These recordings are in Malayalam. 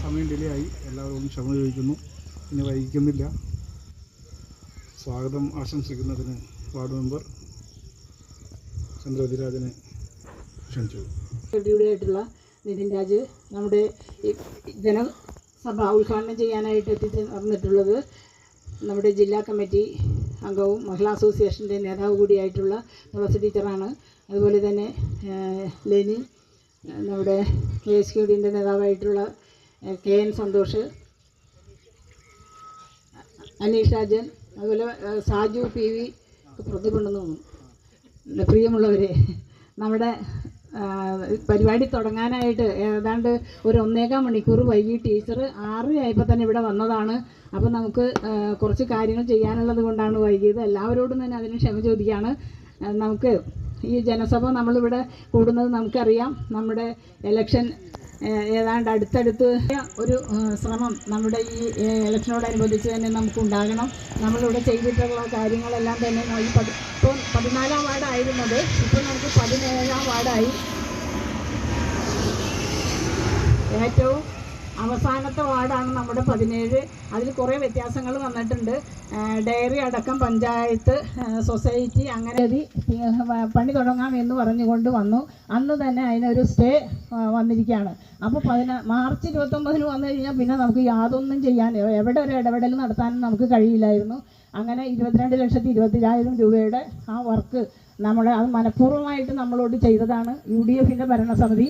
സമയം ഡിലേ ആയി. എല്ലാവരോടും ക്ഷമ ചോദിക്കുന്നു. ഇനി വൈകിക്കുന്നില്ല. സ്വാഗതം ആശംസിക്കുന്നതിന് വാർഡ് മെമ്പർ ചന്ദ്രവതിരാജനെ ക്ഷണിച്ചു. ആയിട്ടുള്ള നിതിൻ രാജ് നമ്മുടെ ജനസഭ ഉദ്ഘാടനം ചെയ്യാനായിട്ട് എത്തിച്ചേർന്നിട്ടുള്ളത് നമ്മുടെ ജില്ലാ കമ്മിറ്റി അംഗവും മഹിളാ അസോസിയേഷൻ്റെ നേതാവ് കൂടിയായിട്ടുള്ള തുളസി ടീച്ചറാണ്. അതുപോലെ തന്നെ ലെനി, നമ്മുടെ KSQDൻ്റെ നേതാവായിട്ടുള്ള KN സന്തോഷ്, അനീഷ് രാജൻ, അതുപോലെ സാജു PV പ്രതികൊണ്ടെന്ന് തോന്നുന്നു. പ്രിയമുള്ളവരെ, നമ്മുടെ പരിപാടി തുടങ്ങാനായിട്ട് ഏതാണ്ട് ഒരു 1.25 മണിക്കൂർ വൈകി. ടീച്ചർ 6 ആയപ്പോൾ തന്നെ ഇവിടെ വന്നതാണ്. അപ്പോൾ നമുക്ക് കുറച്ച് കാര്യങ്ങൾ ചെയ്യാനുള്ളത് കൊണ്ടാണ് വൈകിയത്. എല്ലാവരോടും തന്നെ അതിന് ക്ഷമ ചോദിക്കുകയാണ്. നമുക്ക് ഈ ജനസഭ നമ്മളിവിടെ കൂടുന്നത് നമുക്കറിയാം. നമ്മുടെ ഇലക്ഷൻ ഏതാണ്ട് അടുത്തടുത്ത് ഒരു ശ്രമം നമ്മുടെ ഈ ഇലക്ഷനോടനുബന്ധിച്ച് തന്നെ നമുക്കുണ്ടാകണം. നമ്മളിവിടെ ചെയ്തിട്ടുള്ള കാര്യങ്ങളെല്ലാം തന്നെ ഇപ്പോൾ 14-ാം വാർഡായിരുന്നത് ഇപ്പോൾ നമുക്ക് 17-ാം വാർഡായി. ഏറ്റവും അവസാനത്തെ വാർഡാണ് നമ്മുടെ 17. അതിൽ കുറേ വ്യത്യാസങ്ങൾ വന്നിട്ടുണ്ട്. ഡയറി അടക്കം പഞ്ചായത്ത്, സൊസൈറ്റി അങ്ങനെ പണി തുടങ്ങാമെന്ന് പറഞ്ഞുകൊണ്ട് വന്നു. അന്ന് തന്നെ അതിനൊരു സ്റ്റേ വന്നിരിക്കുകയാണ്. അപ്പോൾ മാർച്ച് 29 വന്നു കഴിഞ്ഞാൽ പിന്നെ നമുക്ക് യാതൊന്നും ചെയ്യാൻ, എവിടെ ഒരു ഇടപെടൽ നടത്താനും നമുക്ക് കഴിയില്ലായിരുന്നു. അങ്ങനെ 22,20,000 രൂപയുടെ ആ വർക്ക് അത് മനഃപൂർവ്വമായിട്ട് നമ്മളോട് ചെയ്തതാണ് UDFൻ്റെ ഭരണസമിതി.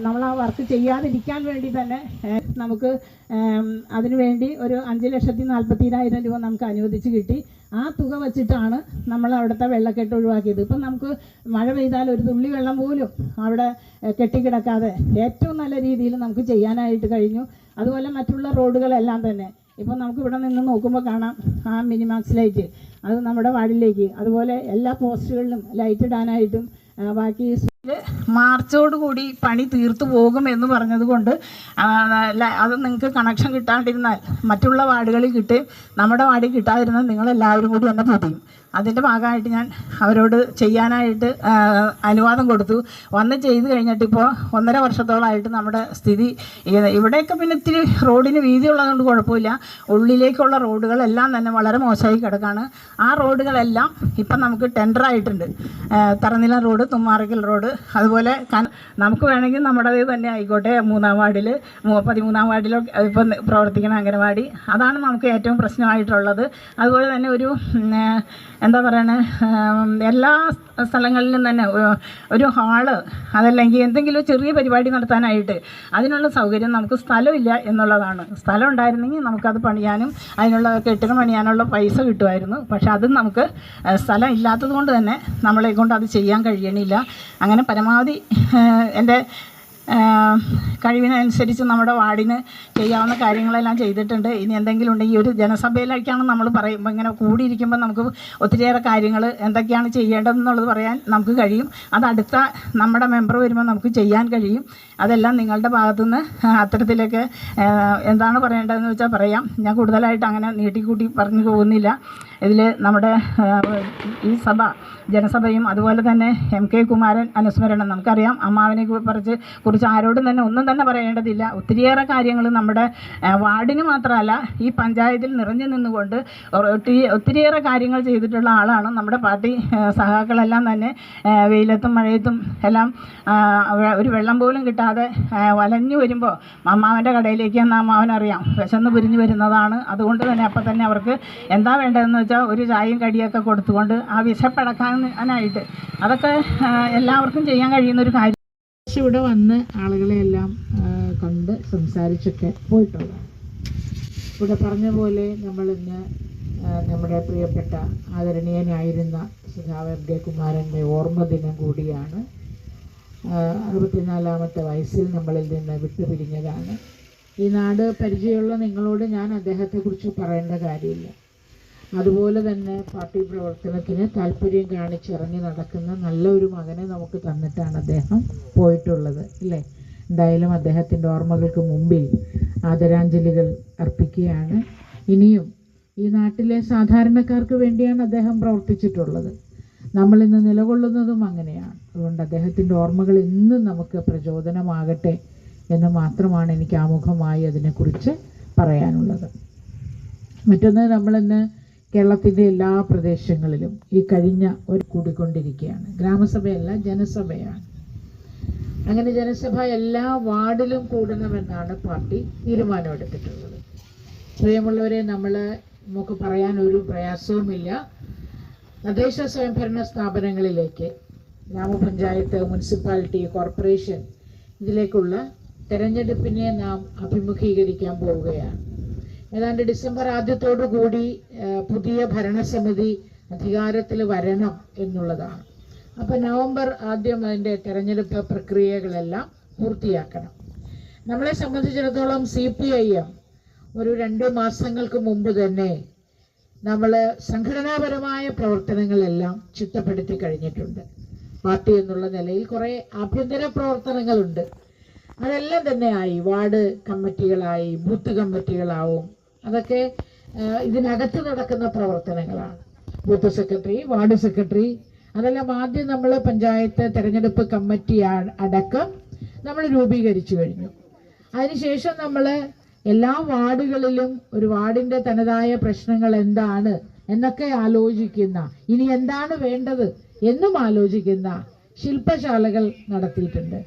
നമ്മൾ ആ വർക്ക് ചെയ്യാതിരിക്കാൻ വേണ്ടി തന്നെ നമുക്ക് അതിനുവേണ്ടി ഒരു 5,40,000 രൂപ നമുക്ക് അനുവദിച്ച് കിട്ടി. ആ തുക വച്ചിട്ടാണ് നമ്മൾ അവിടുത്തെ വെള്ളക്കെട്ട് ഒഴിവാക്കിയത്. ഇപ്പം നമുക്ക് മഴ പെയ്താൽ ഒരു തുള്ളി വെള്ളം പോലും അവിടെ കെട്ടിക്കിടക്കാതെ ഏറ്റവും നല്ല രീതിയിൽ നമുക്ക് ചെയ്യാനായിട്ട് കഴിഞ്ഞു. അതുപോലെ മറ്റുള്ള റോഡുകളെല്ലാം തന്നെ ഇപ്പോൾ നമുക്ക് ഇവിടെ നിന്ന് നോക്കുമ്പോൾ കാണാം ആ മിനിമാക്സ് ലൈറ്റ്, അത് നമ്മുടെ വാർഡിലേക്ക്, അതുപോലെ എല്ലാ പോസ്റ്റുകളിലും ലൈറ്റ് ഇടാനായിട്ടും ബാക്കി മാർച്ചോടുകൂടി പണി തീർത്തു പോകും എന്ന് പറഞ്ഞതുകൊണ്ട് അത് നിങ്ങൾക്ക് കണക്ഷൻ കിട്ടാണ്ടിരുന്നാൽ മറ്റുള്ള വാർഡുകളിൽ കിട്ടുകയും നമ്മുടെ വാർഡിൽ കിട്ടാതിരുന്നാൽ നിങ്ങളെല്ലാവരും കൂടി എന്നെ പൊതിയും. അതിൻ്റെ ഭാഗമായിട്ട് ഞാൻ അവരോട് ചെയ്യാനായിട്ട് അനുവാദം കൊടുത്തു. വന്ന് ചെയ്ത് കഴിഞ്ഞിട്ട് ഇപ്പോൾ 1.5 വർഷത്തോളമായിട്ട് നമ്മുടെ സ്ഥിതി ഇവിടെയൊക്കെ പിന്നെ ഇത്തിരി റോഡിന് വീതി ഉള്ളതുകൊണ്ട് കുഴപ്പമില്ല. ഉള്ളിലേക്കുള്ള റോഡുകളെല്ലാം തന്നെ വളരെ മോശമായി കിടക്കുകയാണ്. ആ റോഡുകളെല്ലാം ഇപ്പം നമുക്ക് ടെൻഡറായിട്ടുണ്ട്. തറനില റോഡ്, തുമ്മാറയ്ക്കൽ റോഡ്, അതുപോലെ നമുക്ക് വേണമെങ്കിൽ നമ്മുടേത് തന്നെ ആയിക്കോട്ടെ. 3-ാം വാർഡിൽ 13-ാം വാർഡിലോ ഇപ്പം പ്രവർത്തിക്കുന്ന അംഗനവാടി, അതാണ് നമുക്ക് ഏറ്റവും പ്രശ്നമായിട്ടുള്ളത്. അതുപോലെ തന്നെ ഒരു എന്താ പറയണേ, എല്ലാ സ്ഥലങ്ങളിലും തന്നെ ഒരു ഹാള്, അതല്ലെങ്കിൽ എന്തെങ്കിലും ചെറിയ പരിപാടി നടത്താനായിട്ട് അതിനുള്ള സൗകര്യം നമുക്ക് സ്ഥലമില്ല എന്നുള്ളതാണ്. സ്ഥലം ഉണ്ടായിരുന്നെങ്കിൽ നമുക്കത് പണിയാനും അതിനുള്ള കെട്ടിടം പണിയാനുള്ള പൈസ കിട്ടുമായിരുന്നു. പക്ഷെ അതും നമുക്ക് സ്ഥലം ഇല്ലാത്തത് കൊണ്ട് തന്നെ നമ്മളെ കൊണ്ട് അത് ചെയ്യാൻ കഴിയണില്ല. അങ്ങനെ പരമാവധി എൻ്റെ കഴിവിനനുസരിച്ച് നമ്മുടെ വാർഡിന് ചെയ്യാവുന്ന കാര്യങ്ങളെല്ലാം ചെയ്തിട്ടുണ്ട്. ഇനി എന്തെങ്കിലും ഉണ്ടെങ്കിൽ ഒരു ജനസഭയിലേക്കാണ് നമ്മൾ പറയുമ്പോൾ ഇങ്ങനെ കൂടിയിരിക്കുമ്പോൾ നമുക്ക് ഒത്തിരിയേറെ കാര്യങ്ങൾ എന്തൊക്കെയാണ് ചെയ്യേണ്ടതെന്നുള്ളത് പറയാൻ നമുക്ക് കഴിയും. അത് അടുത്ത നമ്മുടെ മെമ്പർ വരുമ്പോൾ നമുക്ക് ചെയ്യാൻ കഴിയും. അതെല്ലാം നിങ്ങളുടെ ഭാഗത്തുനിന്ന് അത്തരത്തിലൊക്കെ എന്താണ് പറയേണ്ടതെന്ന് വെച്ചാൽ പറയാം. ഞാൻ കൂടുതലായിട്ട് അങ്ങനെ നീട്ടിക്കൂട്ടി പറഞ്ഞു പോകുന്നില്ല. ഇതിൽ നമ്മുടെ ഈ സഭ, ജനസഭയും അതുപോലെ തന്നെ MK കുമാരൻ അനുസ്മരണം, നമുക്കറിയാം. അമ്മാവനെ കുറിച്ച് ആരോടും തന്നെ ഒന്നും തന്നെ പറയേണ്ടതില്ല. ഒത്തിരിയേറെ കാര്യങ്ങൾ നമ്മുടെ വാർഡിന് മാത്രമല്ല ഈ പഞ്ചായത്തിൽ നിറഞ്ഞു നിന്നുകൊണ്ട് ഒത്തിരിയേറെ കാര്യങ്ങൾ ചെയ്തിട്ടുള്ള ആളാണ്. നമ്മുടെ പാർട്ടി സഹാക്കളെല്ലാം തന്നെ വെയിലത്തും മഴയത്തും എല്ലാം ഒരു വെള്ളം പോലും കിട്ടാതെ വലഞ്ഞു വരുമ്പോൾ അമ്മാവൻ്റെ കടയിലേക്ക് എന്ന് അമ്മാവനറിയാം, വിശന്ന് പുരിഞ്ഞു വരുന്നതാണ്. അതുകൊണ്ട് തന്നെ അപ്പം തന്നെ അവർക്ക് എന്താ വേണ്ടതെന്ന് വെച്ചാൽ ഒരു ചായയും കടിയൊക്കെ കൊടുത്തുകൊണ്ട് ആ വിശപ്പടക്കാനായിട്ട് അതൊക്കെ എല്ലാവർക്കും ചെയ്യാൻ കഴിയുന്നൊരു കാര്യം. ഇവിടെ വന്ന് ആളുകളെയെല്ലാം കണ്ട് സംസാരിച്ചൊക്കെ പോയിട്ടുള്ളതാണ്. ഇവിടെ പറഞ്ഞ പോലെ നമ്മളിന്ന് നമ്മുടെ പ്രിയപ്പെട്ട ആദരണീയനായിരുന്ന സഖാവ് MK കുമാരൻ്റെ ഓർമ്മ ദിനം കൂടിയാണ്. 64-ാമത്തെ വയസ്സിൽ നമ്മളിൽ നിന്ന് വിട്ടുപിരിഞ്ഞതാണ്. ഈ നാട് പരിചയമുള്ള നിങ്ങളോട് ഞാൻ അദ്ദേഹത്തെക്കുറിച്ച് പറയേണ്ട കാര്യമില്ല. അതുപോലെ തന്നെ പാർട്ടി പ്രവർത്തനത്തിന് താല്പര്യം കാണിച്ചിറങ്ങി നടക്കുന്ന നല്ലൊരു മകനെ നമുക്ക് തന്നിട്ടാണ് അദ്ദേഹം പോയിട്ടുള്ളത്, അല്ലേ? എന്തായാലും അദ്ദേഹത്തിൻ്റെ ഓർമ്മകൾക്ക് മുമ്പിൽ ആദരാഞ്ജലികൾ അർപ്പിക്കുകയാണ്. ഇനിയും ഈ നാട്ടിലെ സാധാരണക്കാർക്ക് വേണ്ടിയാണ് അദ്ദേഹം പ്രവർത്തിച്ചിട്ടുള്ളത്. നമ്മളിന്ന് നിലകൊള്ളുന്നതും അങ്ങനെയാണ്. അതുകൊണ്ട് അദ്ദേഹത്തിൻ്റെ ഓർമ്മകൾ എന്നും നമുക്ക് പ്രചോദനമാകട്ടെ എന്ന് മാത്രമാണ് എനിക്ക് ആമുഖമായി അതിനെക്കുറിച്ച് പറയാനുള്ളത്. മറ്റൊന്ന്, നമ്മളിന്ന് കേരളത്തിൻ്റെ എല്ലാ പ്രദേശങ്ങളിലും ഈ കഴിഞ്ഞ ഒരു കൂടിക്കൊണ്ടിരിക്കുകയാണ്. ഗ്രാമസഭയല്ല, ജനസഭയാണ്. അങ്ങനെ ജനസഭ എല്ലാ വാർഡിലും കൂടണമെന്നാണ് പാർട്ടി തീരുമാനമെടുത്തിട്ടുള്ളത്. പ്രിയമുള്ളവരെ, നമുക്ക് പറയാൻ ഒരു പ്രയാസവുമില്ല. തദ്ദേശ സ്വയംഭരണ സ്ഥാപനങ്ങളിലേക്ക്, ഗ്രാമപഞ്ചായത്ത്, മുനിസിപ്പാലിറ്റി, കോർപ്പറേഷൻ, ഇതിലേക്കുള്ള തെരഞ്ഞെടുപ്പിനെ നാം അഭിമുഖീകരിക്കാൻ പോവുകയാണ്. ഏതാണ്ട് ഡിസംബർ ആദ്യത്തോടു കൂടി പുതിയ ഭരണസമിതി അധികാരത്തിൽ വരണം എന്നുള്ളതാണ്. അപ്പോൾ നവംബർ ആദ്യം അതിൻ്റെ തെരഞ്ഞെടുപ്പ് പ്രക്രിയകളെല്ലാം പൂർത്തിയാക്കണം. നമ്മളെ സംബന്ധിച്ചിടത്തോളം CPIM ഒരു 2 മാസങ്ങൾക്ക് മുമ്പ് തന്നെ നമ്മൾ സംഘടനാപരമായ പ്രവർത്തനങ്ങളെല്ലാം ചിട്ടപ്പെടുത്തി കഴിഞ്ഞിട്ടുണ്ട്. പാർട്ടി എന്നുള്ള നിലയിൽ കുറേ ആഭ്യന്തര പ്രവർത്തനങ്ങളുണ്ട്. അതെല്ലാം തന്നെ ആയി. വാർഡ് കമ്മിറ്റികളായി, ബൂത്ത് കമ്മിറ്റികളാവും. അതൊക്കെ ഇതിനകത്ത് നടക്കുന്ന പ്രവർത്തനങ്ങളാണ്. ബൂത്ത് സെക്രട്ടറി, വാർഡ് സെക്രട്ടറി, അതെല്ലാം ആദ്യം നമ്മൾ പഞ്ചായത്ത് തെരഞ്ഞെടുപ്പ് കമ്മിറ്റി അടക്കം നമ്മൾ രൂപീകരിച്ചു കഴിഞ്ഞു. അതിനുശേഷം നമ്മൾ എല്ലാ വാർഡുകളിലും ഒരു വാർഡിൻ്റെ തനതായ പ്രശ്നങ്ങൾ എന്താണ് എന്നൊക്കെ ആലോചിക്കുന്ന, ഇനി എന്താണ് വേണ്ടത് എന്നും ആലോചിക്കുന്ന ശില്പശാലകൾ നടത്തിയിട്ടുണ്ട്.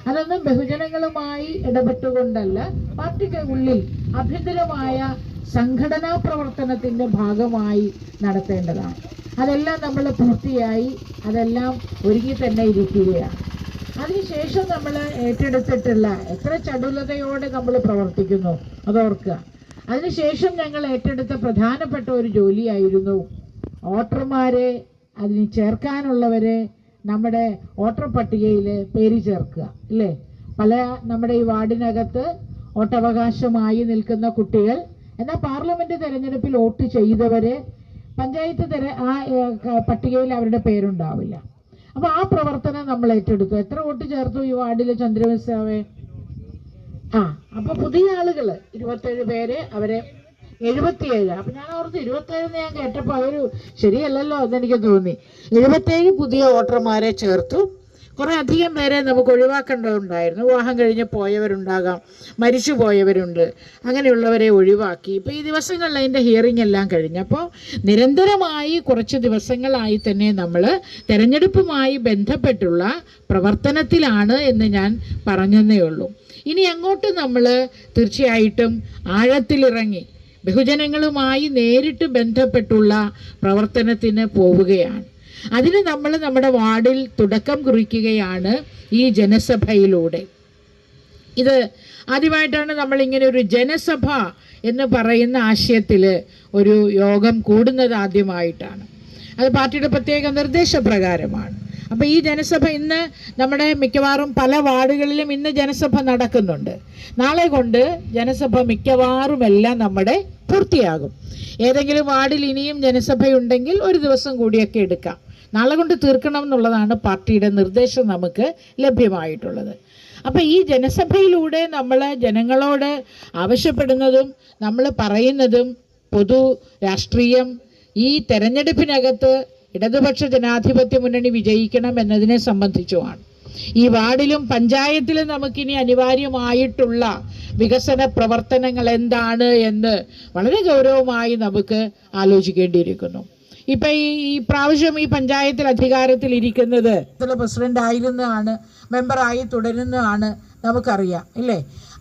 അതൊന്നും ബഹുജനങ്ങളുമായി ഇടപെട്ടുകൊണ്ടല്ല, പാർട്ടിക്ക് ഉള്ളിൽ ആഭ്യന്തരമായ സംഘടനാ പ്രവർത്തനത്തിൻ്റെ ഭാഗമായി നടത്തേണ്ടതാണ്. അതെല്ലാം നമ്മൾ പൂർത്തിയായി, അതെല്ലാം ഒരുങ്ങി തന്നെ ഇരിക്കുകയാണ്. അതിനുശേഷം നമ്മൾ ഏറ്റെടുത്തിട്ടുള്ള, എത്ര ചടുലതയോടെ നമ്മൾ പ്രവർത്തിക്കുന്നു അതോർക്കുക. അതിനുശേഷം ഞങ്ങൾ ഏറ്റെടുത്ത പ്രധാനപ്പെട്ട ഒരു ജോലിയായിരുന്നു വോട്ടർമാരെ, അതിന് ചേർക്കാനുള്ളവരെ നമ്മുടെ വോട്ടർ പട്ടികയിൽ പേര് ചേർക്കുക, അല്ലേ? നമ്മുടെ ഈ വാർഡിനകത്ത് വോട്ടവകാശമായി നിൽക്കുന്ന കുട്ടികൾ, എന്നാൽ പാർലമെന്റ് തെരഞ്ഞെടുപ്പിൽ വോട്ട് ചെയ്തവരെ പഞ്ചായത്ത് പട്ടികയിൽ അവരുടെ പേരുണ്ടാവില്ല. അപ്പോൾ ആ പ്രവർത്തനം നമ്മൾ ഏറ്റെടുത്തു. എത്ര വോട്ട് ചേർത്തു ഈ വാർഡിൽ ചന്ദ്രവസാവേ? അപ്പോൾ പുതിയ ആളുകൾ 27 പേര്, അവരെ 77. അപ്പം ഞാൻ ഓർത്ത് 27 ഞാൻ കേട്ടപ്പോൾ അതൊരു ശരിയല്ലല്ലോ എന്നെനിക്ക് തോന്നി. 77 പുതിയ വോട്ടർമാരെ ചേർത്തു. കുറേ അധികം പേരെ നമുക്ക് ഒഴിവാക്കേണ്ടതുണ്ടായിരുന്നു. വിവാഹം കഴിഞ്ഞ് പോയവരുണ്ടാകാം, മരിച്ചു പോയവരുണ്ട്, അങ്ങനെയുള്ളവരെ ഒഴിവാക്കി. ഇപ്പോൾ ഈ ദിവസങ്ങളിൽ അതിൻ്റെ ഹിയറിംഗ് എല്ലാം കഴിഞ്ഞപ്പോൾ നിരന്തരമായി കുറച്ച് ദിവസങ്ങളായി തന്നെ നമ്മൾ തെരഞ്ഞെടുപ്പുമായി ബന്ധപ്പെട്ടുള്ള പ്രവർത്തനത്തിലാണ് എന്ന് ഞാൻ പറഞ്ഞതേ ഉള്ളൂ. ഇനി അങ്ങോട്ട് നമ്മൾ തീർച്ചയായിട്ടും ആഴത്തിലിറങ്ങി ബഹുജനങ്ങളുമായി നേരിട്ട് ബന്ധപ്പെട്ടുള്ള പ്രവർത്തനത്തിന് പോവുകയാണ്. അതിന് നമ്മൾ നമ്മുടെ വാർഡിൽ തുടക്കം കുറിക്കുകയാണ് ഈ ജനസഭയിലൂടെ. ഇത് ആദ്യമായിട്ടാണ് നമ്മളിങ്ങനെ ഒരു ജനസഭ എന്ന് പറയുന്ന ആശയത്തിൽ ഒരു യോഗം കൂടുന്നത് ആദ്യമായിട്ടാണ്. അത് പാർട്ടിയുടെ പ്രത്യേക നിർദ്ദേശപ്രകാരമാണ്. അപ്പോൾ ഈ ജനസഭ ഇന്ന് നമ്മുടെ മിക്കവാറും പല വാർഡുകളിലും ഇന്ന് ജനസഭ നടക്കുന്നുണ്ട്. നാളെ കൊണ്ട് ജനസഭ മിക്കവാറും എല്ലാം നമ്മുടെ പൂർത്തിയാകും. ഏതെങ്കിലും വാർഡിൽ ഇനിയും ജനസഭയുണ്ടെങ്കിൽ ഒരു ദിവസം കൂടിയൊക്കെ എടുക്കാം. നാളെ കൊണ്ട് തീർക്കണം എന്നുള്ളതാണ് പാർട്ടിയുടെ നിർദ്ദേശം നമുക്ക് ലഭ്യമായിട്ടുള്ളത്. അപ്പോൾ ഈ ജനസഭയിലൂടെ നമ്മൾ ജനങ്ങളോട് ആവശ്യപ്പെടുന്നതും നമ്മൾ പറയുന്നതും പൊതു രാഷ്ട്രീയം, ഈ തെരഞ്ഞെടുപ്പിനകത്ത് ഇടതുപക്ഷ ജനാധിപത്യ മുന്നണി വിജയിക്കണം എന്നതിനെ സംബന്ധിച്ചുമാണ്. ഈ വാർഡിലും പഞ്ചായത്തിലും നമുക്കിനി അനിവാര്യമായിട്ടുള്ള വികസന പ്രവർത്തനങ്ങൾ എന്താണ് എന്ന് വളരെ ഗൗരവമായി നമുക്ക് ആലോചിക്കേണ്ടിയിരിക്കുന്നു. ഇപ്പം ഈ പ്രാവശ്യം ഈ പഞ്ചായത്തിൽ അധികാരത്തിൽ ഇരിക്കുന്നത് പ്രസിഡന്റ് ആയിരുന്നതാണ്, മെമ്പറായി തുടരുന്നതാണ്, നമുക്കറിയാം ഇല്ലേ?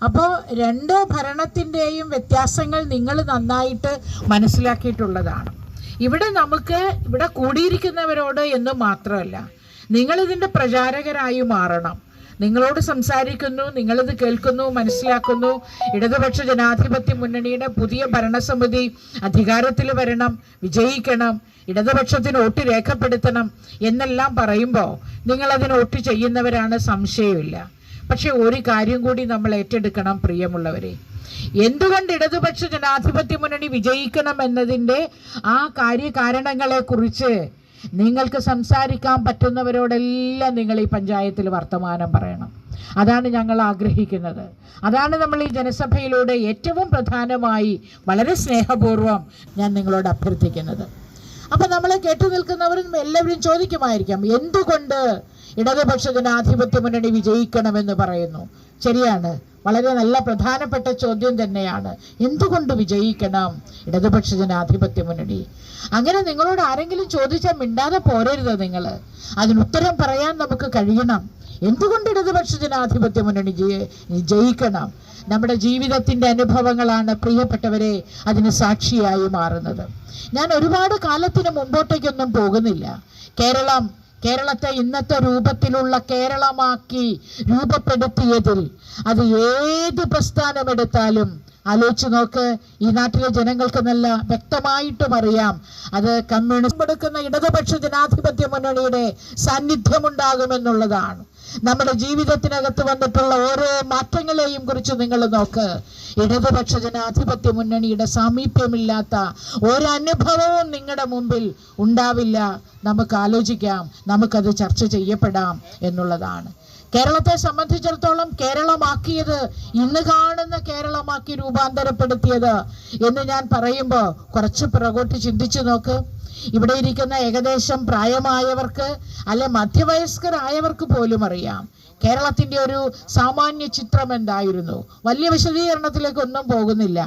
അപ്പോൾ രണ്ട് ഭരണത്തിൻ്റെയും വ്യത്യാസങ്ങൾ നിങ്ങൾ നന്നായിട്ട് മനസ്സിലാക്കിയിട്ടുള്ളതാണ്. ഇവിടെ കൂടിയിരിക്കുന്നവരോട് എന്ന് മാത്രമല്ല, നിങ്ങളിതിൻ്റെ പ്രചാരകരായി മാറണം. നിങ്ങളോട് സംസാരിക്കുന്നു, നിങ്ങളിത് കേൾക്കുന്നു, മനസ്സിലാക്കുന്നു. ഇടതുപക്ഷ ജനാധിപത്യ മുന്നണിയുടെ പുതിയ ഭരണസമിതി അധികാരത്തിൽ വരണം, വിജയിക്കണം, ഇടതുപക്ഷത്തിന് വോട്ട് രേഖപ്പെടുത്തണം എന്നെല്ലാം പറയുമ്പോൾ നിങ്ങളതിന് വോട്ട് ചെയ്യുന്നവരാണ്, സംശയമില്ല. പക്ഷെ ഒരു കാര്യം കൂടി നമ്മൾ ഏറ്റെടുക്കണം പ്രിയമുള്ളവരെ. എന്തുകൊണ്ട് ഇടതുപക്ഷ ജനാധിപത്യ മുന്നണി വിജയിക്കണം എന്നതിൻ്റെ ആ കാര്യകാരണങ്ങളെക്കുറിച്ച് നിങ്ങൾക്ക് സംസാരിക്കാൻ പറ്റുന്നവരോടെല്ലാം നിങ്ങൾ ഈ പഞ്ചായത്തിൽ വർത്തമാനം പറയണം. അതാണ് ഞങ്ങൾ ആഗ്രഹിക്കുന്നത്. അതാണ് നമ്മൾ ഈ ജനസഭയിലൂടെ ഏറ്റവും പ്രധാനമായി വളരെ സ്നേഹപൂർവ്വം ഞാൻ നിങ്ങളോട് അഭ്യർത്ഥിക്കുന്നത്. അപ്പം നമ്മളെ കേട്ടു നിൽക്കുന്നവരും എല്ലാവരും ചോദിക്കുമായിരിക്കാം, എന്തുകൊണ്ട് ഇടതുപക്ഷ ജനാധിപത്യ മുന്നണി വിജയിക്കണമെന്ന് പറയുന്നു? ശരിയാണ്, വളരെ നല്ല പ്രധാനപ്പെട്ട ചോദ്യം തന്നെയാണ്. എന്തുകൊണ്ട് വിജയിക്കണം ഇടതുപക്ഷ ജനാധിപത്യ മുന്നണി? അങ്ങനെ നിങ്ങളോട് ആരെങ്കിലും ചോദിച്ചാൽ മിണ്ടാതെ പോരരുത്. നിങ്ങൾ അതിനുത്തരം പറയാൻ നമുക്ക് കഴിയണം. എന്തുകൊണ്ട് ഇടതുപക്ഷ ജനാധിപത്യ മുന്നണി ജയിക്കണം? നമ്മുടെ ജീവിതത്തിൻ്റെ അനുഭവങ്ങളാണ് പ്രിയപ്പെട്ടവരെ അതിന് സാക്ഷിയായി മാറുന്നത്. ഞാൻ ഒരുപാട് കാലത്തിന് മുമ്പോട്ടേക്കൊന്നും പോകുന്നില്ല. കേരളത്തെ ഇന്നത്തെ രൂപത്തിലുള്ള കേരളമാക്കി രൂപപ്പെടുത്തിയതിൽ അത് ഏത് പ്രസ്ഥാനമെടുത്താലും ആലോചിച്ച് നോക്ക്. ഈ നാട്ടിലെ ജനങ്ങൾക്ക് നല്ല വ്യക്തമായിട്ടും അറിയാം അത് കമ്മ്യൂണിസ്റ്റ് കൊടുക്കുന്ന ഇടതുപക്ഷ ജനാധിപത്യ മുന്നണിയുടെ സാന്നിധ്യമുണ്ടാകുമെന്നുള്ളതാണ്. നമ്മുടെ ജീവിതത്തിനകത്ത് വന്നിട്ടുള്ള ഓരോ മാറ്റങ്ങളെയും കുറിച്ച് നിങ്ങൾ നോക്ക്. ഇടതുപക്ഷ ജനാധിപത്യ മുന്നണിയുടെ സാമീപ്യമില്ലാത്ത ഒരനുഭവവും നിങ്ങളുടെ മുമ്പിൽ ഉണ്ടാവില്ല. നമുക്ക് ആലോചിക്കാം, നമുക്കത് ചർച്ച ചെയ്യപ്പെടാം എന്നുള്ളതാണ്. കേരളത്തെ സംബന്ധിച്ചിടത്തോളം കേരളമാക്കിയത്, ഇന്ന് കാണുന്ന കേരളമാക്കി രൂപാന്തരപ്പെടുത്തിയത് എന്ന് ഞാൻ പറയുമ്പോൾ കുറച്ച് പുറകോട്ട് ചിന്തിച്ചു നോക്ക്. ഇവിടെ ഇരിക്കുന്ന ഏകദേശം പ്രായമായവർക്ക് അല്ലെ മധ്യവയസ്കരായവർക്ക് പോലും അറിയാം കേരളത്തിൻ്റെ ഒരു സാമാന്യ ചിത്രം എന്തായിരുന്നു. വലിയ വിശദീകരണത്തിലേക്കൊന്നും പോകുന്നില്ല.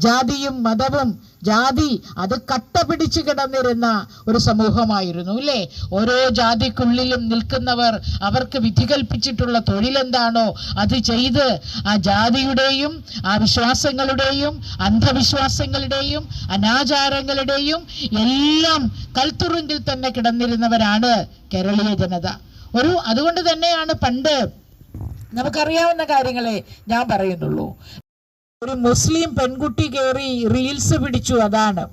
ജാതിയും മതവും, ജാതി അത് കട്ട പിടിച്ചു കിടന്നിരുന്ന ഒരു സമൂഹമായിരുന്നു അല്ലേ? ഓരോ ജാതിക്കുള്ളിലും നിൽക്കുന്നവർ അവർക്ക് വിധി കൽപ്പിച്ചിട്ടുള്ള തൊഴിലെന്താണോ അത് ചെയ്ത് ആ ജാതിയുടെയും ആ വിശ്വാസങ്ങളുടെയും അന്ധവിശ്വാസങ്ങളുടെയും അനാചാരങ്ങളുടെയും എല്ലാം കൽത്തുറുങ്കിൽ തന്നെ കിടന്നിരുന്നവരാണ് കേരളീയ ജനത. അതുകൊണ്ട് തന്നെയാണ് പണ്ട് നമുക്കറിയാവുന്ന കാര്യങ്ങളെ ഞാൻ പറയുന്നുള്ളൂ. ഒരു മുസ്ലിം പെൺകുട്ടി കയറി റീൽസ് പിടിച്ചു. അതാണ്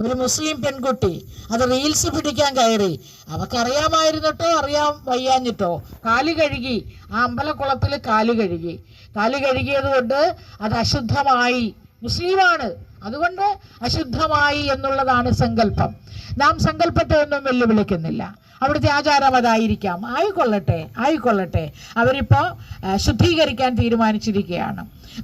ഒരു മുസ്ലിം പെൺകുട്ടി അത് റീൽസ് പിടിക്കാൻ കയറി. അവക്കറിയാമായിരുന്നിട്ടോ അറിയാൻ വയ്യാഞ്ഞിട്ടോ കാല് കഴുകി, ആ അമ്പലക്കുളത്തിൽ കാല് കഴുകിയത് കൊണ്ട് അത് അശുദ്ധമായി. മുസ്ലിമാണ്, അതുകൊണ്ട് അശുദ്ധമായി എന്നുള്ളതാണ് സങ്കല്പം. നാം സങ്കല്പത്തെ ഒന്നും വെല്ലുവിളിക്കുന്നില്ല. അവിടുത്തെ ആചാരം അതായിരിക്കാം. ആയിക്കൊള്ളട്ടെ. അവരിപ്പോൾ ശുദ്ധീകരിക്കാൻ തീരുമാനിച്ചിരിക്കുകയാണ്.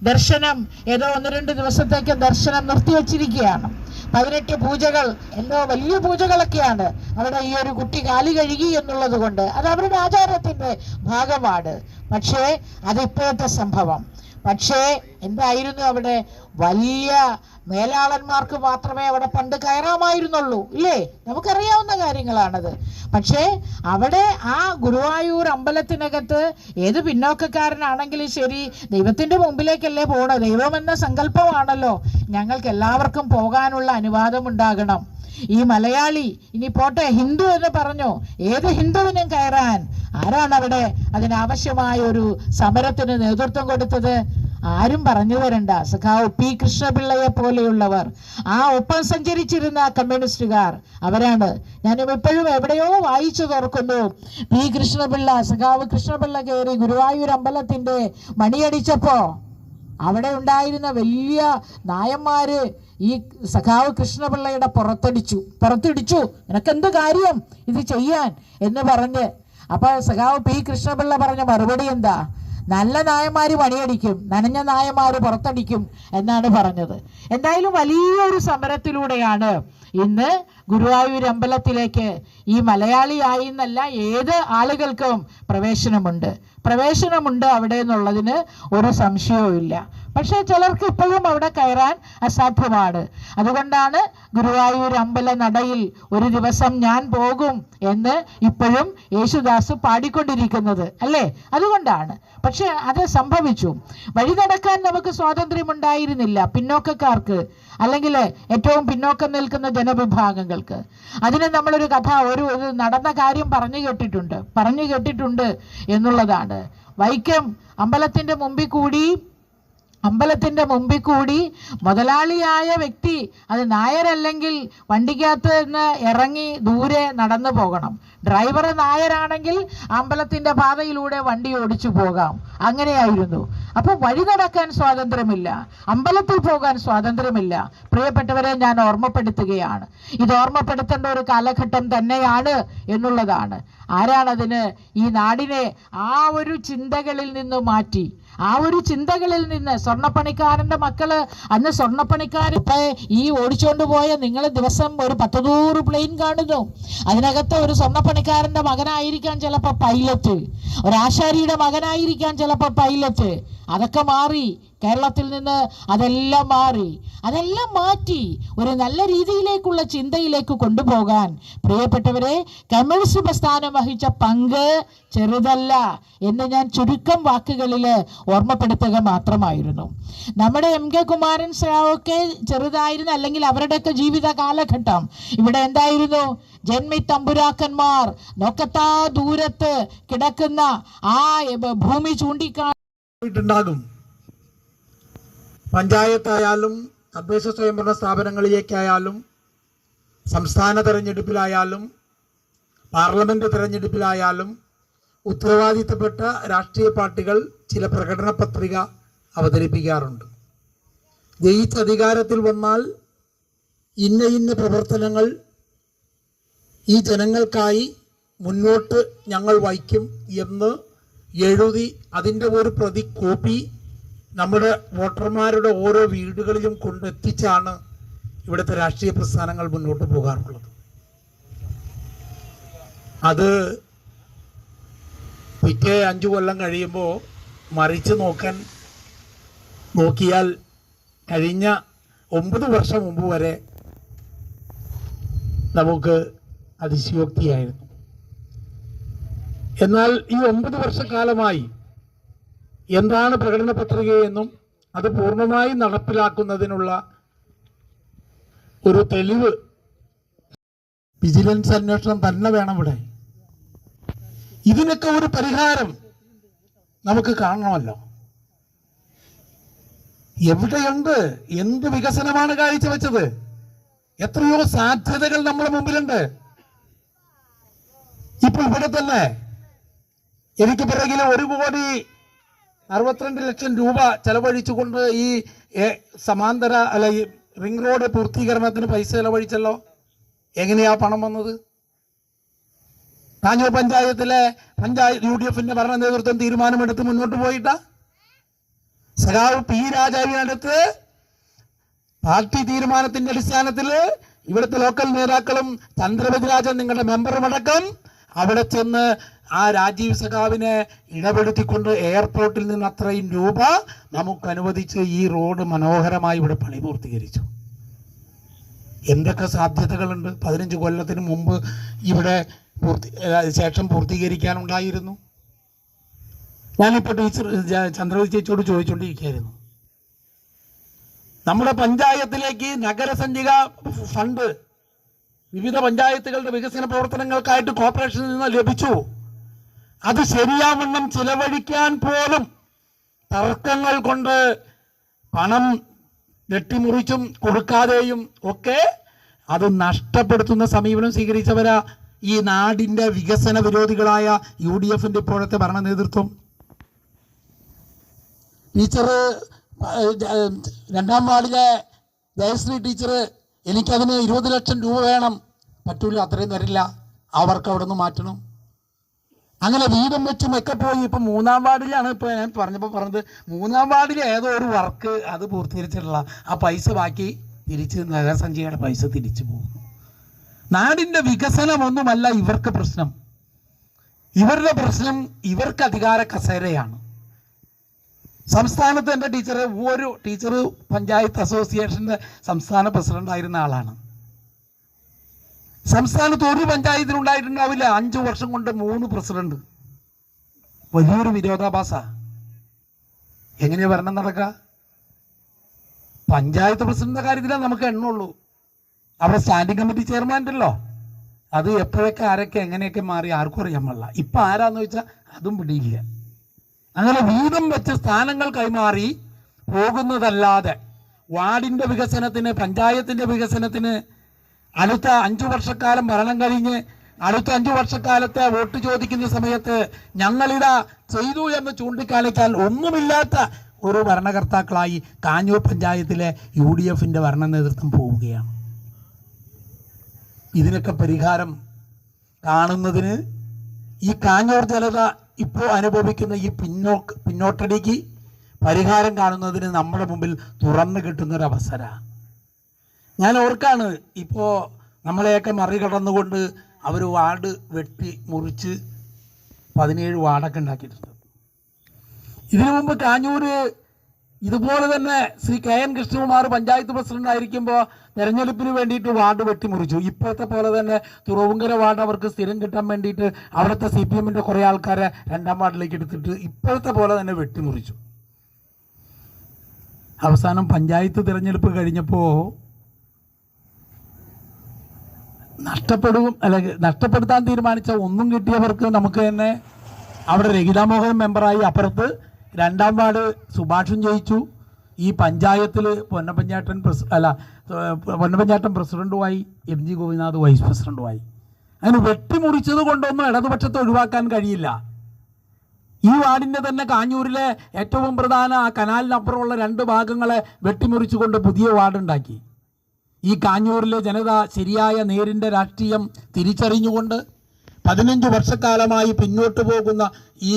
ദർശനം ഏതോ 1-2 ദിവസത്തേക്ക് ദർശനം നിർത്തിവെച്ചിരിക്കുകയാണ്. 18 പൂജകൾ, എന്തോ വലിയ പൂജകളൊക്കെയാണ് അവിടെ ഈ ഒരു കുട്ടി കാലി കഴുകി എന്നുള്ളത് കൊണ്ട്. അത് അവരുടെ ആചാരത്തിന്റെ ഭാഗമാണ്. പക്ഷേ അതിപ്പോഴത്തെ സംഭവം. പക്ഷേ എന്തായിരുന്നു അവിടെ? വലിയ മേലാളന്മാർക്ക് മാത്രമേ അവിടെ പണ്ട് കയറാമായിരുന്നുള്ളൂ ഇല്ലേ? നമുക്കറിയാവുന്ന കാര്യങ്ങളാണത്. പക്ഷേ അവിടെ ആ ഗുരുവായൂർ അമ്പലത്തിനകത്ത് ഏത് പിന്നോക്കക്കാരനാണെങ്കിലും ശരി ദൈവത്തിന്റെ മുമ്പിലേക്കല്ലേ പോകണം. ദൈവമെന്ന സങ്കല്പമാണല്ലോ. ഞങ്ങൾക്ക് എല്ലാവർക്കും പോകാനുള്ള അനുവാദം ഉണ്ടാകണം. ഈ മലയാളി ഇനി പോട്ടെ, ഹിന്ദു എന്ന് പറഞ്ഞോ, ഏത് ഹിന്ദുവിനും കയറാൻ. ആരാണ് അവിടെ അതിനാവശ്യമായ ഒരു സമരത്തിന് നേതൃത്വം കൊടുത്തത്? ആരും പറഞ്ഞു വരണ്ട. സഖാവ് പി കൃഷ്ണപിള്ളയെ പോലെയുള്ളവർ, ആ ഒപ്പം സഞ്ചരിച്ചിരുന്ന കമ്മ്യൂണിസ്റ്റുകാർ, അവരാണ്. ഞാൻ ഇപ്പോഴും എവിടെയോ വായിച്ചു തുറക്കുന്നു. പി കൃഷ്ണപിള്ള, സഖാവ് കൃഷ്ണപിള്ള കയറി ഗുരുവായൂർ അമ്പലത്തിന്റെ മണിയടിച്ചപ്പോ അവിടെ ഉണ്ടായിരുന്ന വലിയ നായന്മാര് ഈ സഖാവ് കൃഷ്ണപിള്ളയുടെ പുറത്തിടിച്ചു. നിനക്കെന്ത് കാര്യം ഇത് ചെയ്യാൻ എന്ന് പറഞ്ഞ്. അപ്പൊ സഖാവ് പി കൃഷ്ണപിള്ള പറഞ്ഞ മറുപടി എന്താ? നല്ല നായന്മാര് പണിയടിക്കും, നനഞ്ഞ നായന്മാര് പുറത്തടിക്കും എന്നാണ് പറഞ്ഞത്. എന്തായാലും വലിയൊരു സമരത്തിലൂടെയാണ് ഇന്ന് ഗുരുവായൂർ അമ്പലത്തിലേക്ക് ഈ മലയാളിയായി എന്നല്ല ഏത് ആളുകൾക്കും പ്രവേശനമുണ്ട് അവിടെ എന്നുള്ളതിന് ഒരു സംശയവും ഇല്ല. പക്ഷേ ചിലർക്ക് ഇപ്പോഴും അവിടെ കയറാൻ അസാധ്യമാണ്. അതുകൊണ്ടാണ് ഗുരുവായൂർ അമ്പല നടയിൽ ഒരു ദിവസം ഞാൻ പോകും എന്ന് ഇപ്പോഴും യേശുദാസ് പാടിക്കൊണ്ടിരിക്കുന്നത് അല്ലേ? അതുകൊണ്ടാണ്. പക്ഷെ അത് സംഭവിച്ചു. വഴി നടക്കാൻ നമുക്ക് സ്വാതന്ത്ര്യമുണ്ടായിരുന്നില്ല പിന്നോക്കക്കാർക്ക്, അല്ലെങ്കിൽ ഏറ്റവും പിന്നോക്കം നിൽക്കുന്ന ജനവിഭാഗങ്ങൾക്ക്. അതിന് നമ്മളൊരു കഥ, ഒരു നടന്ന കാര്യം പറഞ്ഞു കേട്ടിട്ടുണ്ട് എന്നുള്ളതാണ്. വൈക്കം അമ്പലത്തിന്റെ മുമ്പിൽ കൂടി മുതലാളിയായ വ്യക്തി, അത് നായരല്ലെങ്കിൽ വണ്ടിക്കകത്ത് നിന്ന് ഇറങ്ങി ദൂരെ നടന്നു പോകണം. ഡ്രൈവർ നായരാണെങ്കിൽ അമ്പലത്തിന്റെ പാതയിലൂടെ വണ്ടി ഓടിച്ചു പോകാം. അങ്ങനെയായിരുന്നു. അപ്പൊ വഴി നടക്കാൻ സ്വാതന്ത്ര്യമില്ല, അമ്പലത്തിൽ പോകാൻ സ്വാതന്ത്ര്യമില്ല. പ്രിയപ്പെട്ടവരെ, ഞാൻ ഓർമ്മപ്പെടുത്തുകയാണ്. ഇത് ഓർമ്മപ്പെടുത്തേണ്ട ഒരു കാലഘട്ടം തന്നെയാണ് എന്നുള്ളതാണ്. ആരാണതിന് ഈ നാടിനെ ആ ഒരു ചിന്തകളിൽ നിന്ന് മാറ്റി, ആ ഒരു ചിന്തകളിൽ നിന്ന് സ്വർണ്ണപ്പണിക്കാരൻ്റെ മക്കള് അന്ന് സ്വർണ്ണപ്പണിക്കാർ ഇപ്പം ഈ ഓടിച്ചുകൊണ്ട് പോയ നിങ്ങൾ ദിവസം ഒരു 100 പ്ലെയിൻ കാണുന്നു. അതിനകത്ത് ഒരു സ്വർണ്ണപ്പണിക്കാരൻ്റെ മകനായിരിക്കാം ചിലപ്പോൾ പൈലറ്റ്, ഒരാശാരിയുടെ മകനായിരിക്കാം ചിലപ്പോൾ പൈലറ്റ്. അതൊക്കെ മാറി, കേരളത്തിൽ നിന്ന് അതെല്ലാം മാറി, അതെല്ലാം മാറ്റി ഒരു നല്ല രീതിയിലേക്കുള്ള ചിന്തയിലേക്ക് കൊണ്ടുപോകാൻ പ്രിയപ്പെട്ടവരെ കമ്മ്യൂണിസ്റ്റ് പ്രസ്ഥാനം വഹിച്ച പങ്ക് ചെറുതല്ല എന്ന് ഞാൻ ചുരുക്കം വാക്കുകളിൽ ഓർമ്മപ്പെടുത്തുക മാത്രമായിരുന്നു. നമ്മുടെ MK കുമാരൻ സ്രാവൊക്കെ ചെറുതായിരുന്നു, അല്ലെങ്കിൽ അവരുടെയൊക്കെ ജീവിത കാലഘട്ടം ഇവിടെ എന്തായിരുന്നു? ജന്മി തമ്പുരാക്കന്മാർ നോക്കത്താ ദൂരത്ത് കിടക്കുന്ന ആ ഭൂമി ുണ്ടാകും. പഞ്ചായത്തായാലും തദ്ദേശ സ്വയംഭരണ സ്ഥാപനങ്ങളിലേക്കായാലും സംസ്ഥാന തെരഞ്ഞെടുപ്പിലായാലും പാർലമെന്റ് തെരഞ്ഞെടുപ്പിലായാലും ഉത്തരവാദിത്തപ്പെട്ട രാഷ്ട്രീയ പാർട്ടികൾ ചില പ്രകടന പത്രിക അവതരിപ്പിക്കാറുണ്ട്. ജയിച്ച അധികാരത്തിൽ വന്നാൽ ഇന്ന പ്രവർത്തനങ്ങൾ ഈ ജനങ്ങൾക്കായി മുന്നോട്ട് ഞങ്ങൾ വയ്ക്കും എന്ന് എഴുതി അതിൻ്റെ ഒരു പ്രതി കോപ്പി നമ്മുടെ വോട്ടർമാരുടെ ഓരോ വീടുകളിലും കൊണ്ടെത്തിച്ചാണ് ഇവിടുത്തെ രാഷ്ട്രീയ പ്രസ്ഥാനങ്ങൾ മുന്നോട്ട് പോകാറുള്ളത്. അത് പിറ്റേ 5 കൊല്ലം കഴിയുമ്പോൾ മറിച്ച് നോക്കിയാൽ കഴിഞ്ഞ 9 വർഷം മുമ്പ് വരെ നമുക്ക് അതിശയോക്തിയായിരുന്നു. എന്നാൽ ഈ 9 വർഷക്കാലമായി എന്താണ് പ്രകടന പത്രികയെന്നും അത് പൂർണ്ണമായി നടപ്പിലാക്കുന്നതിനുള്ള ഒരു തെളിവ് വിജിലൻസ് അന്വേഷണം തന്നെ വേണം. ഇവിടെ ഇതിനൊക്കെ ഒരു പരിഹാരം നമുക്ക് കാണണമല്ലോ. എവിടെയുണ്ട്? എന്ത് വികസനമാണ് കാഴ്ചവെച്ചത്? എത്രയോ സാധ്യതകൾ നമ്മുടെ മുമ്പിലുണ്ട്. ഇപ്പോൾ ഇവിടെ തന്നെ എനിക്ക് പിറകിൽ 1,62,00,000 രൂപ ചെലവഴിച്ചുകൊണ്ട് ഈ സമാന്തര ഈ റിംഗ് റോഡ് പൂർത്തീകരണത്തിന് പൈസ ചെലവഴിച്ചല്ലോ. എങ്ങനെയാ പണം വന്നത്? കാഞ്ഞൂർ പഞ്ചായത്തിലെ UDFന്റെ ഭരണ നേതൃത്വം തീരുമാനമെടുത്ത് മുന്നോട്ട് പോയിട്ടാ. സഖാവ് P രാജാവിനടുത്ത് പാർട്ടി തീരുമാനത്തിന്റെ അടിസ്ഥാനത്തിൽ ഇവിടുത്തെ ലോക്കൽ നേതാക്കളും ചന്ദ്രപതി രാജൻ നിങ്ങളുടെ മെമ്പറുമടക്കം അവിടെ ചെന്ന് ആ രാജീവ് സഖാവിനെ ഇടപെടുത്തിക്കൊണ്ട് എയർപോർട്ടിൽ നിന്ന് അത്രയും രൂപ നമുക്ക് അനുവദിച്ച് ഈ റോഡ് മനോഹരമായി ഇവിടെ പണി പൂർത്തീകരിച്ചു. എന്തൊക്കെ സാധ്യതകളുണ്ട്! 15 കൊല്ലത്തിന് മുമ്പ് ഇവിടെ ശേഷം പൂർത്തീകരിക്കാനുണ്ടായിരുന്നു. ഞാനിപ്പോൾ ചന്ദ്രവതി ചേച്ചിയോട് ചോദിച്ചുകൊണ്ടിരിക്കുകയായിരുന്നു, നമ്മുടെ പഞ്ചായത്തിലേക്ക് നഗരസഞ്ചിക ഫണ്ട് വിവിധ പഞ്ചായത്തുകളുടെ വികസന പ്രവർത്തനങ്ങൾക്കായിട്ട് കോർപ്പറേഷനിൽ നിന്ന് ലഭിച്ചു. അത് ശരിയാവണ്ണം ചിലവഴിക്കാൻ പോലും തർക്കങ്ങൾ കൊണ്ട് പണം വെട്ടിമുറിച്ചും കൊടുക്കാതെയും ഒക്കെ അത് നഷ്ടപ്പെടുത്തുന്ന സമീപനം സ്വീകരിച്ചവരാ ഈ നാടിൻ്റെ വികസന വിരോധികളായ UDFന്റെ ഇപ്പോഴത്തെ ഭരണ നേതൃത്വം. ടീച്ചർ 2ാം വാർഡിലെ ജയശ്രീ ടീച്ചർ, എനിക്കതിന് 20 ലക്ഷം രൂപ വേണം. പറ്റൂല, അത്രയും തരില്ല, അവർക്ക് അവിടെ നിന്ന് മാറ്റണം. അങ്ങനെ വീതം വെച്ചും ഒക്കെ പോയി. ഇപ്പം 3ാം വാർഡിലാണ് ഇപ്പോൾ ഞാൻ പറഞ്ഞത് 3ാം വാർഡിൽ ഏതോ ഒരു വർക്ക് അത് പൂർത്തീകരിച്ചിട്ടുള്ള ആ പൈസ ബാക്കി തിരിച്ച് നഗരസഞ്ചിയുടെ പൈസ തിരിച്ചു പോകുന്നു. നാടിൻ്റെ വികസനമൊന്നുമല്ല ഇവർക്ക് പ്രശ്നം. ഇവരുടെ പ്രശ്നം ഇവർക്ക് അധികാര കസേരയാണ്. സംസ്ഥാനത്ത് എൻ്റെ ടീച്ചർ പഞ്ചായത്ത് അസോസിയേഷൻ്റെ സംസ്ഥാന പ്രസിഡന്റ് ആയിരുന്ന ആളാണ്. സംസ്ഥാനത്ത് ഒരു പഞ്ചായത്തിനുണ്ടായിട്ടുണ്ടാവില്ല 5 വർഷം കൊണ്ട് 3 പ്രസിഡന്റ്. വലിയൊരു വിരോധാഭാസ. എങ്ങനെയാ ഭരണം നടക്കുക? പഞ്ചായത്ത് പ്രസിഡന്റിന്റെ കാര്യത്തിലേ നമുക്ക് എണ്ണുള്ളൂ. അവിടെ സ്റ്റാൻഡിംഗ് കമ്മിറ്റി ചെയർമാൻ ഉണ്ടല്ലോ, അത് എപ്പോഴൊക്കെ ആരൊക്കെ എങ്ങനെയൊക്കെ മാറി ആർക്കും അറിയാൻ പാടില്ല. ഇപ്പം ആരാന്ന് ചോദിച്ചാൽ അതും പിടിയില്ല. അങ്ങനെ വീതം വെച്ച് സ്ഥാനങ്ങൾ കൈമാറി പോകുന്നതല്ലാതെ വാർഡിൻ്റെ വികസനത്തിന്, പഞ്ചായത്തിൻ്റെ വികസനത്തിന് അടുത്ത 5 വർഷക്കാലം ഭരണം കഴിഞ്ഞ് അടുത്ത 5 വർഷക്കാലത്തെ വോട്ട് ചോദിക്കുന്ന സമയത്ത് ഞങ്ങളിതാ ചെയ്തു എന്ന് ചൂണ്ടിക്കാണിക്കാൻ ഒന്നുമില്ലാത്ത ഒരു ഭരണകർത്താക്കളായി കാഞ്ഞൂർ പഞ്ചായത്തിലെ UDFന്റെ ഭരണ നേതൃത്വം പോവുകയാണ്. ഇതിനൊക്കെ പരിഹാരം കാണുന്നതിന് ഈ കാഞ്ഞൂർ ജനത ഇപ്പോൾ അനുഭവിക്കുന്ന ഈ പിന്നോട്ടടിക്ക് പരിഹാരം കാണുന്നതിന് നമ്മുടെ മുമ്പിൽ തുറന്നു കിട്ടുന്നൊരവസരമാണ്. ഞാൻ ഓർക്കാണ്, ഇപ്പോൾ നമ്മളെയൊക്കെ മറികടന്നുകൊണ്ട് അവർ വാർഡ് വെട്ടി മുറിച്ച് 17 വാർഡൊക്കെ ഉണ്ടാക്കിയിട്ടുണ്ട്. ഇതിനു മുമ്പ് കാഞ്ഞൂര് ഇതുപോലെ തന്നെ ശ്രീ KN കൃഷ്ണകുമാർ പഞ്ചായത്ത് പ്രസിഡന്റ് ആയിരിക്കുമ്പോൾ തെരഞ്ഞെടുപ്പിന് വേണ്ടിയിട്ട് വാർഡ് വെട്ടിമുറിച്ചു. ഇപ്പോഴത്തെ പോലെ തന്നെ തുറവുങ്കര വാർഡ് അവർക്ക് സ്ഥിരം കിട്ടാൻ വേണ്ടിയിട്ട് അവിടുത്തെ CPM-ന്റെ കുറേ ആൾക്കാരെ 2ാം വാർഡിലേക്ക് എടുത്തിട്ട് ഇപ്പോഴത്തെ പോലെ തന്നെ വെട്ടിമുറിച്ചു. അവസാനം പഞ്ചായത്ത് തിരഞ്ഞെടുപ്പ് കഴിഞ്ഞപ്പോൾ നഷ്ടപ്പെടുത്താൻ തീരുമാനിച്ച ഒന്നും കിട്ടിയവർക്ക് നമുക്ക് തന്നെ അവിടെ രഹിതാമോഹൻ മെമ്പറായി, അപ്പുറത്ത് 2ാം വാർഡ് സുഭാഷും ജയിച്ചു. ഈ പഞ്ചായത്തിൽ പൊന്നപ്പഞ്ചാട്ടൻ പ്രസിഡന്റുമായി, MG ഗോപിനാഥ് വൈസ് പ്രസിഡന്റുമായി. അങ്ങനെ വെട്ടിമുറിച്ചത് കൊണ്ടൊന്നും ഇടതുപക്ഷത്തെ ഒഴിവാക്കാൻ കഴിയില്ല. ഈ വാർഡിൻ്റെ തന്നെ കാഞ്ഞൂരിലെ ഏറ്റവും പ്രധാന ആ കനാലിനപ്പുറമുള്ള 2 ഭാഗങ്ങളെ വെട്ടിമുറിച്ചുകൊണ്ട് പുതിയ വാർഡുണ്ടാക്കി. ഈ കാഞ്ഞൂരിലെ ജനത ശരിയായ നേരിൻ്റെ രാഷ്ട്രീയം തിരിച്ചറിഞ്ഞുകൊണ്ട് 15 വർഷക്കാലമായി പിന്നോട്ട് പോകുന്ന ഈ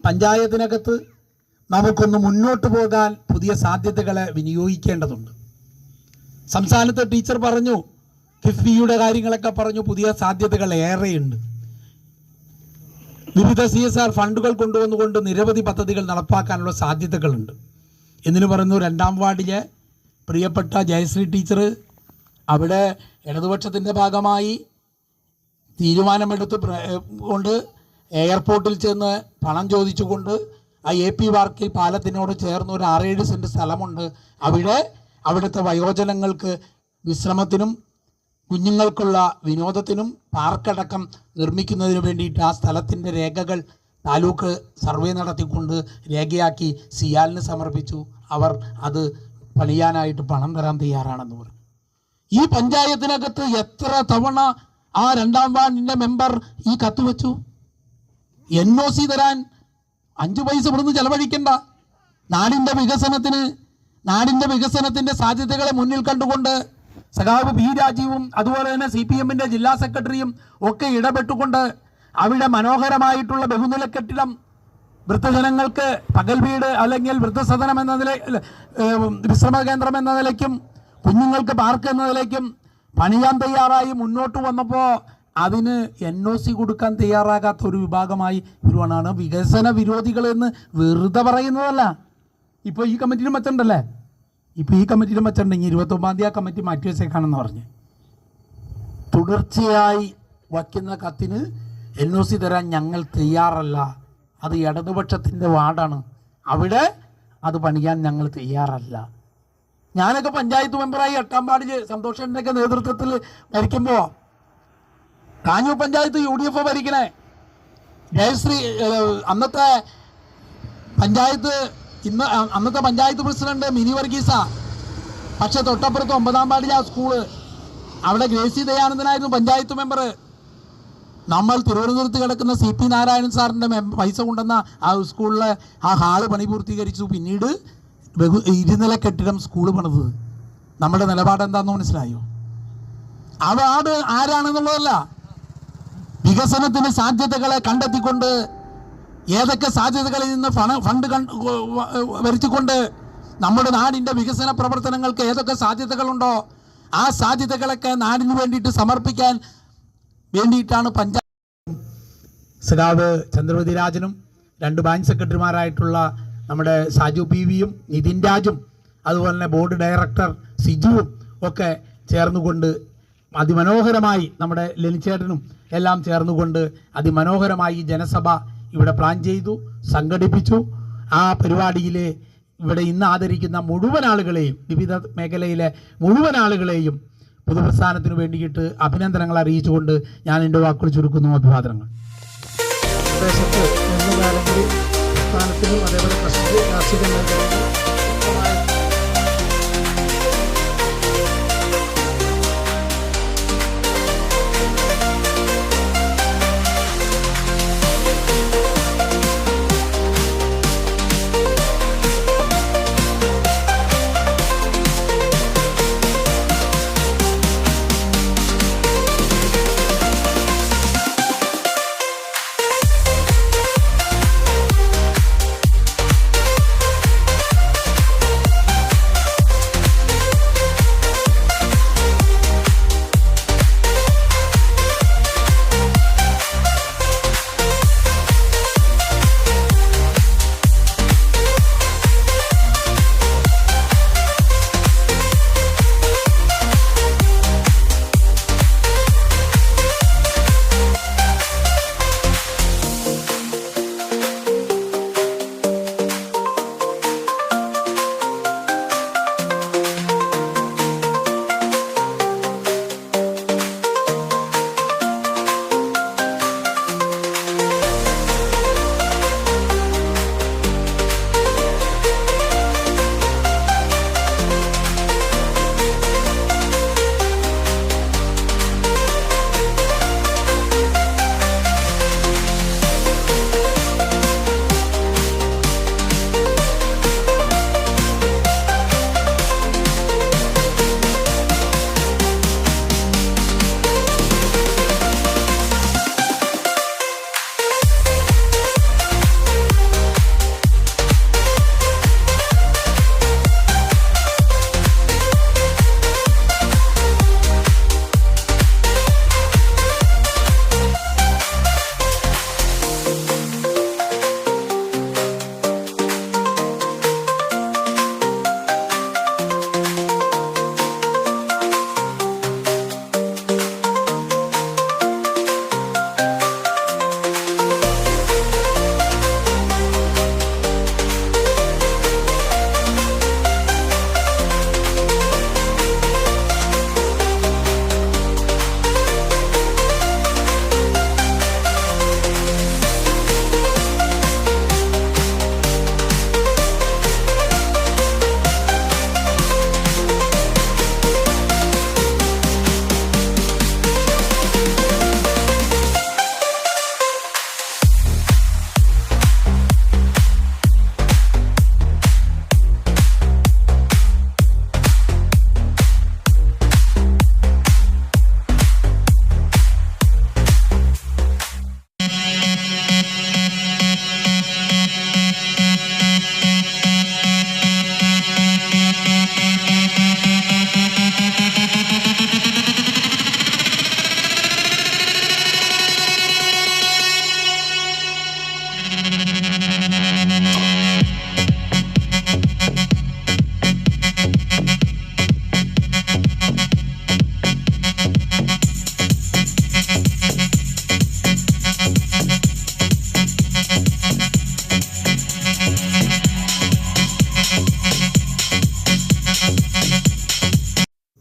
പഞ്ചായത്തിനകത്ത് നമുക്കൊന്ന് മുന്നോട്ട് പോകാൻ പുതിയ സാധ്യതകളെ വിനിയോഗിക്കേണ്ടതുണ്ട്. സംസ്ഥാനത്തെ ടീച്ചർ പറഞ്ഞു, കിഫ്ബിയുടെ കാര്യങ്ങളൊക്കെ പറഞ്ഞു, പുതിയ സാധ്യതകൾ ഏറെയുണ്ട്. വിവിധ CSR ഫണ്ടുകൾ കൊണ്ടുവന്നുകൊണ്ട് നിരവധി പദ്ധതികൾ നടപ്പാക്കാനുള്ള സാധ്യതകളുണ്ട്. എന്നിന് പറയുന്നു 2ാം വാർഡിലെ പ്രിയപ്പെട്ട ജയശ്രീ ടീച്ചർ അവിടെ ഇടതുപക്ഷത്തിൻ്റെ ഭാഗമായി തീരുമാനമെടുത്ത് കൊണ്ട് എയർപോർട്ടിൽ ചെന്ന് പണം ചോദിച്ചുകൊണ്ട് ആ AP പാർക്കിൽ പാലത്തിനോട് ചേർന്ന് ഒരു 6-7 സെൻറ്റ് സ്ഥലമുണ്ട്. അവിടുത്തെ വയോജനങ്ങൾക്ക് വിശ്രമത്തിനും കുഞ്ഞുങ്ങൾക്കുള്ള വിനോദത്തിനും പാർക്കടക്കം നിർമ്മിക്കുന്നതിന് വേണ്ടിയിട്ട് ആ സ്ഥലത്തിൻ്റെ രേഖകൾ താലൂക്ക് സർവേ നടത്തിക്കൊണ്ട് രേഖയാക്കി സിയാലിന് സമർപ്പിച്ചു. അവർ അത് പണിയാനായിട്ട് പണം തരാൻ തയ്യാറാണെന്ന് പറഞ്ഞു. ഈ പഞ്ചായത്തിനകത്ത് എത്ര തവണ ആ 2ാം വാർഡിൻ്റെ മെമ്പർ ഈ കത്ത് വെച്ചു? NOC തരാൻ 5 പൈസ ഇവിടുന്ന് ചെലവഴിക്കണ്ട. നാടിൻ്റെ വികസനത്തിൻ്റെ സാധ്യതകളെ മുന്നിൽ കണ്ടുകൊണ്ട് സഖാവ് P രാജീവും അതുപോലെ തന്നെ CPM-ന്റെ ജില്ലാ സെക്രട്ടറിയും ഒക്കെ ഇടപെട്ടുകൊണ്ട് അവിടെ മനോഹരമായിട്ടുള്ള ബഹുനില കെട്ടിടം വൃദ്ധജനങ്ങൾക്ക് പകൽ വീട് അല്ലെങ്കിൽ വൃദ്ധസദനം എന്ന വിശ്രമ കേന്ദ്രം എന്ന നിലയ്ക്കും കുഞ്ഞുങ്ങൾക്ക് പാർക്ക് എന്ന നിലയ്ക്കും പണിയാൻ തയ്യാറായി മുന്നോട്ട് വന്നപ്പോൾ അതിന് NOC കൊടുക്കാൻ തയ്യാറാകാത്ത ഒരു വിഭാഗമായി വരുവാനാണ്. വികസന വിരോധികൾ എന്ന് വെറുതെ പറയുന്നതല്ല. ഇപ്പോൾ ഈ കമ്മിറ്റിയിലും വെച്ചിട്ടുണ്ടല്ലേ, ഇപ്പോൾ ഈ കമ്മിറ്റിയിലും വെച്ചിട്ടുണ്ടെങ്കിൽ 29-ാം തീയതി ആ കമ്മിറ്റി മാറ്റിവെച്ചേക്കാണെന്ന് പറഞ്ഞ് തുടർച്ചയായി വയ്ക്കുന്ന കത്തിന് NOC തരാൻ ഞങ്ങൾ തയ്യാറല്ല. അത് ഇടതുപക്ഷത്തിൻ്റെ വാർഡാണ്, അവിടെ അത് പണിയാൻ ഞങ്ങൾ തയ്യാറല്ല. ഞാനൊക്കെ പഞ്ചായത്ത് മെമ്പറായി 8ാം വാർഡിൽ സന്തോഷൻ്റെയൊക്കെ നേതൃത്വത്തിൽ ഭരിക്കുമ്പോൾ കാഞ്ഞൂർ പഞ്ചായത്ത് UDF ഭരിക്കണേ. ജയശ്രീ അന്നത്തെ പഞ്ചായത്ത് പ്രസിഡന്റ് മിനി വർഗീസ. പക്ഷെ തൊട്ടപ്പുറത്ത് 9ാം വാർഡിലെ ആ സ്കൂള്, അവിടെ ഗ്രേസി ദയാനന്ദനായിരുന്നു പഞ്ചായത്ത് മെമ്പർ. നമ്മൾ തിരുവനന്തപുരത്ത് കിടക്കുന്ന CP നാരായണൻ സാറിൻ്റെ പൈസ കൊണ്ടുവന്ന ആ സ്കൂളിലെ ആ ഹാള് പണി പൂർത്തീകരിച്ചു. പിന്നീട് 2 നില കെട്ടിടം സ്കൂൾ പണിത്. നമ്മുടെ നിലപാട് എന്താണെന്ന് മനസ്സിലായോ? ആ വാർഡ് ആരാണെന്നുള്ളതല്ല, വികസനത്തിന് സാധ്യതകളെ കണ്ടെത്തിക്കൊണ്ട് ഏതൊക്കെ സാധ്യതകളിൽ നിന്ന് ഫണ്ട് വരുത്തിക്കൊണ്ട് നമ്മുടെ നാടിൻ്റെ വികസന പ്രവർത്തനങ്ങൾക്ക് ഏതൊക്കെ സാധ്യതകളുണ്ടോ ആ സാധ്യതകളൊക്കെ നാടിന് വേണ്ടിയിട്ട് സമർപ്പിക്കാൻ വേണ്ടിയിട്ടാണ് പഞ്ചായത്ത്. സഖാവ് ചന്ദ്രവതി രാജനും 2 ബാങ്ക് സെക്രട്ടറിമാരായിട്ടുള്ള നമ്മുടെ സാജു PVയും നിതിൻ രാജും അതുപോലെ തന്നെ ബോർഡ് ഡയറക്ടർ സിജുവും ഒക്കെ ചേർന്നുകൊണ്ട് അതിമനോഹരമായി, നമ്മുടെ ലെനിച്ചേട്ടനും എല്ലാം ചേർന്നുകൊണ്ട് അതിമനോഹരമായി ജനസഭ ഇവിടെ പ്ലാൻ ചെയ്തു, സംഘടിപ്പിച്ചു. ആ പരിപാടിയിൽ ഇവിടെ ഇന്ന് ആദരിക്കുന്ന മുഴുവൻ ആളുകളെയും, വിവിധ മേഖലയിലെ മുഴുവൻ ആളുകളെയും പൊതുപ്രസ്ഥാനത്തിന് വേണ്ടിയിട്ട് അഭിനന്ദനങ്ങൾ അറിയിച്ചുകൊണ്ട് ഞാൻ എൻ്റെ വാക്കുകൾ ചുരുക്കുന്നു. അഭിവാദനങ്ങൾ. പ്രദേശത്ത് പ്രസ്ഥാനത്തിനും അതേപോലെ പ്രസിദ്ധ രാഷ്ട്രീയ മേഖലയിലും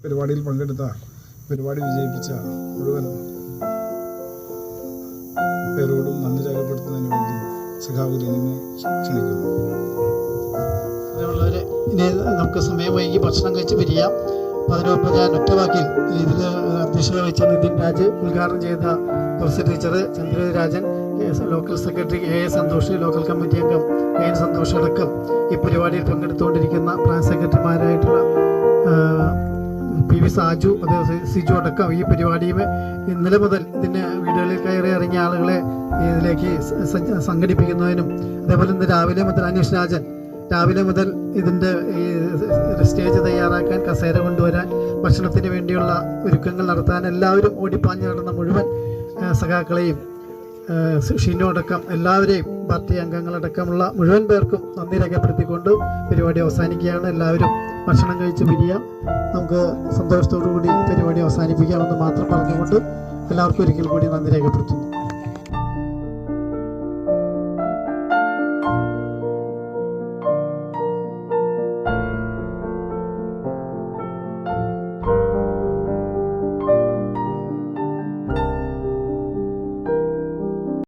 പരിപാടിയിൽ പങ്കെടുത്ത, പരിപാടി വിജയിപ്പിച്ച മുഴുവൻ പേരോടും നന്ദി രേഖപ്പെടുത്തുന്നതിന് വേണ്ടി സഖാവ് ലെനിനെ ക്ഷണിക്കുന്നു. അതേയുള്ളവരെ, ഇനി നമുക്ക് സമയം വൈകി ഭക്ഷണം കഴിച്ച് പിരിയാം. അതിനു മുമ്പ് ഞാൻ ഒറ്റവാക്കിൽ ഇതിൽ അധ്യക്ഷത വഹിച്ച നിതിൻ രാജ്, ഉദ്ഘാടനം ചെയ്ത professor teacher, Chandrarajan, local secretary A Santhosh, local committee അംഗം എൻ സന്തോഷ് അടക്കം ഈ പരിപാടിയിൽ പങ്കെടുത്തുകൊണ്ടിരിക്കുന്ന ബ്രാഞ്ച് സെക്രട്ടറിമാരായിട്ടുള്ള പി വി സാജു, അതേപോലെ സിജു അടക്കം ഈ പരിപാടിയും ഇന്നലെ മുതൽ ഇതിന് വീടുകളിൽ കയറി ഇറങ്ങിയ ആളുകളെ ഇതിലേക്ക് സംഘടിപ്പിക്കുന്നതിനും, അതേപോലെ ഇന്ന് രാവിലെ മുതൽ അനീഷ് രാജൻ രാവിലെ മുതൽ ഇതിൻ്റെ ഈ സ്റ്റേജ് തയ്യാറാക്കാൻ, കസേര കൊണ്ടുവരാൻ, ഭക്ഷണത്തിന് വേണ്ടിയുള്ള ഒരുക്കങ്ങൾ നടത്താൻ എല്ലാവരും ഓടിപ്പാഞ്ഞ് നടന്ന മുഴുവൻ സഖാക്കളെയും ഷിനു അടക്കം എല്ലാവരെയും പാർട്ടി അംഗങ്ങളടക്കമുള്ള മുഴുവൻ പേർക്കും നന്ദി രേഖപ്പെടുത്തിക്കൊണ്ട് പരിപാടി അവസാനിക്കുകയാണ്. എല്ലാവരും ഭക്ഷണം കഴിച്ച് പിരിയാം. നമുക്ക് സന്തോഷത്തോടു കൂടി പരിപാടി അവസാനിപ്പിക്കാമെന്ന് മാത്രം പറഞ്ഞുകൊണ്ട് എല്ലാവർക്കും ഒരിക്കൽ കൂടി നന്ദി രേഖപ്പെടുത്തുന്നു.